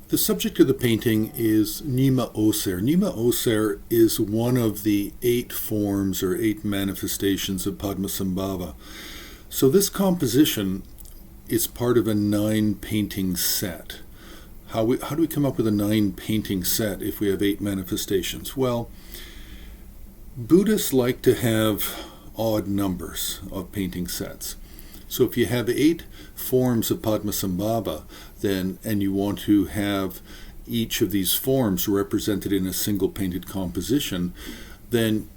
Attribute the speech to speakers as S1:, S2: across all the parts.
S1: The subject of the painting is Nyima Ozer. Nyima Ozer is one of the 8 forms or 8 manifestations of Padmasambhava. So this composition is part of a 9 painting set. How do we come up with a 9 painting set if we have 8 manifestations? Well, Buddhists like to have odd numbers of painting sets. So if you have 8 forms of Padmasambhava, and you want to have each of these forms represented in a single painted composition, then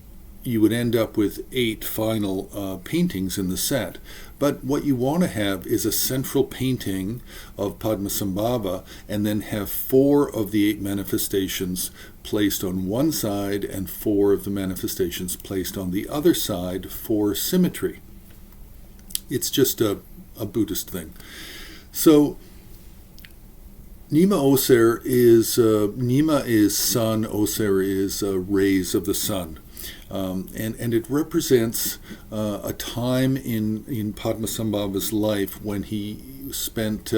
S1: you would end up with 8 final paintings in the set. But what you want to have is a central painting of Padmasambhava, and then have 4 of the 8 manifestations placed on one side and 4 of the manifestations placed on the other side for symmetry. It's just a Buddhist thing. So Nima Oser is, Nima is sun, Oser is rays of the sun. And it represents a time in Padmasambhava's life when he spent,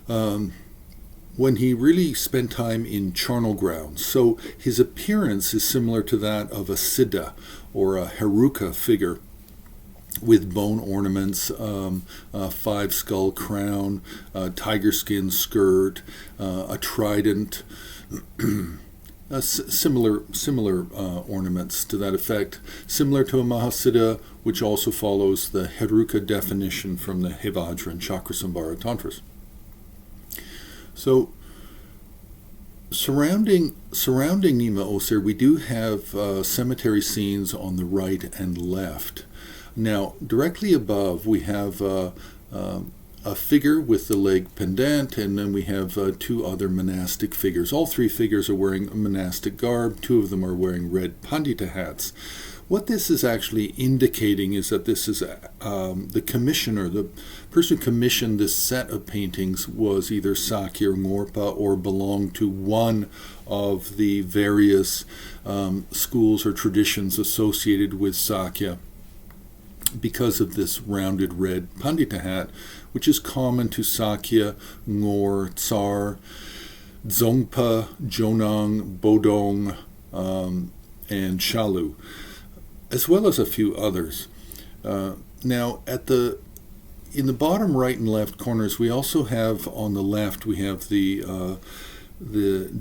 S1: when he really spent time in charnel grounds. So his appearance is similar to that of a Siddha or a Heruka figure, with bone ornaments, 5-skull crown, tiger skin skirt, a trident, similar ornaments to that effect, similar to a Mahasiddha, which also follows the Heruka definition from the Hevajra and Chakrasambhara Tantras. So, surrounding Nima Oser, we do have cemetery scenes on the right and left. Now, directly above, we have a figure with the leg pendant, and then we have 2 other monastic figures. All 3 figures are wearing a monastic garb. 2 of them are wearing red pandita hats. What this is actually indicating is that this is the commissioner, the person who commissioned this set of paintings was either Sakya or Ngorpa, or belonged to one of the various schools or traditions associated with Sakya, because of this rounded red pandita hat, which is common to Sakya, Ngor, Tsar, Dzongpa, Jonang, Bodong, and Shalu, as well as a few others. Now, in the bottom right and left corners, we also have, on the left, we have the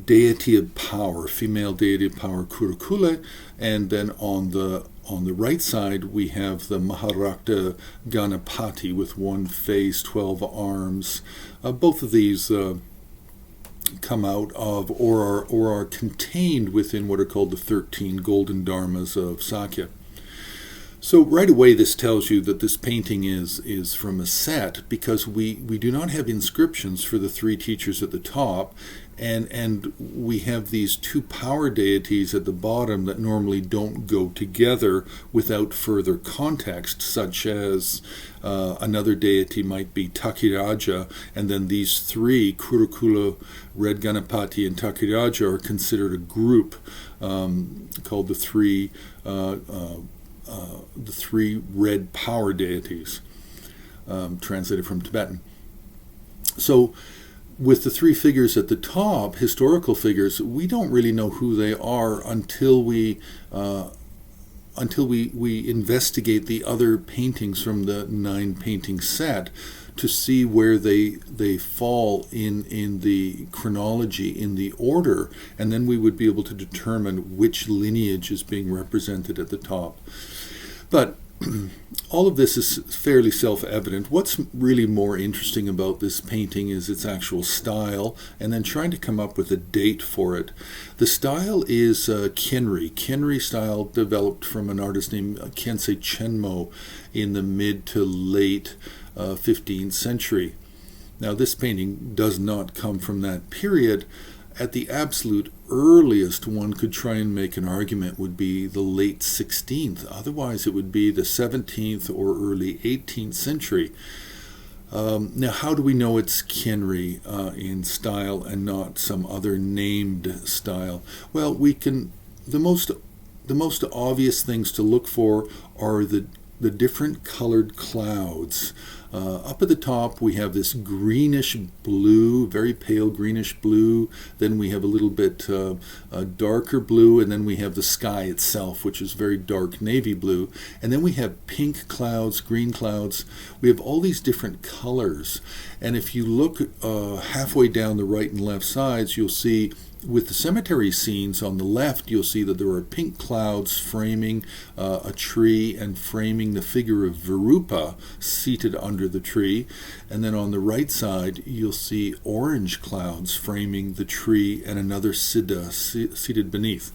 S1: deity of power, female deity of power, Kurukule, and then on the right side we have the Maharakta Ganapati with 1 face, 12 arms. Both of these come out of or are contained within what are called the 13 golden dharmas of Sakya. So right away this tells you that this painting is from a set, because we do not have inscriptions for the 3 teachers at the top, and we have these 2 power deities at the bottom that normally don't go together without further context, such as another deity might be Takiraja, and then these 3, Kurukula, Red Ganapati, and Takiraja, are considered a group called the 3 red power deities, translated from Tibetan. So with the 3 figures at the top, historical figures, we don't really know who they are until we investigate the other paintings from the 9 painting set to see where they fall in the chronology, in the order, and then we would be able to determine which lineage is being represented at the top. But all of this is fairly self-evident. What's really more interesting about this painting is its actual style, and then trying to come up with a date for it. The style is Kinri. Kinri style developed from an artist named Khyentse Chenmo in the mid to late 15th century. Now, this painting does not come from that period. At the absolute earliest one could try and make an argument would be the late 16th. Otherwise, it would be the 17th or early 18th century. Now, how do we know it's Kinri in style and not some other named style? Well, we can. The most obvious things to look for are the different colored clouds Up at the top, we have this greenish blue, very pale greenish blue. Then we have a little bit darker blue, and then we have the sky itself, which is very dark navy blue. And then we have pink clouds, green clouds. We have all these different colors. And if you look halfway down the right and left sides, you'll see with the cemetery scenes on the left, you'll see that there are pink clouds framing a tree and framing the figure of Virupa seated under the tree. And then on the right side, you'll see orange clouds framing the tree and another Siddha seated beneath.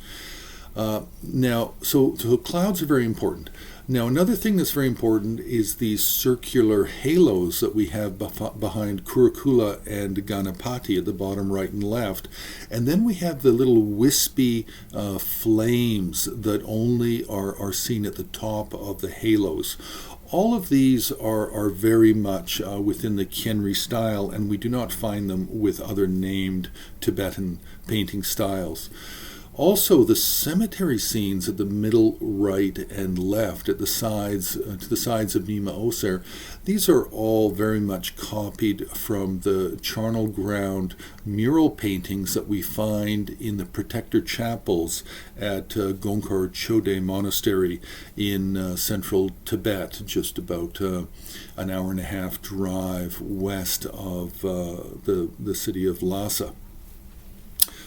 S1: So clouds are very important. Now, another thing that's very important is these circular halos that we have behind Kurukula and Ganapati at the bottom right and left. And then we have the little wispy flames that only are seen at the top of the halos. All of these are very much within the Khyenri style, and we do not find them with other named Tibetan painting styles. Also, the cemetery scenes at the middle, right, and left at the sides, to the sides of Nima Oser, these are all very much copied from the charnel ground mural paintings that we find in the protector chapels at Gongkar Chode Monastery in central Tibet, just about an hour and a half drive west of the city of Lhasa.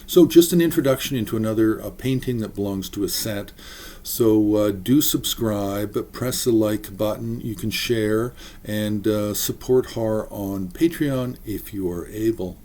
S1: So just an introduction into another painting that belongs to a set. So do subscribe, press the like button, you can share, and support HAR on Patreon if you are able.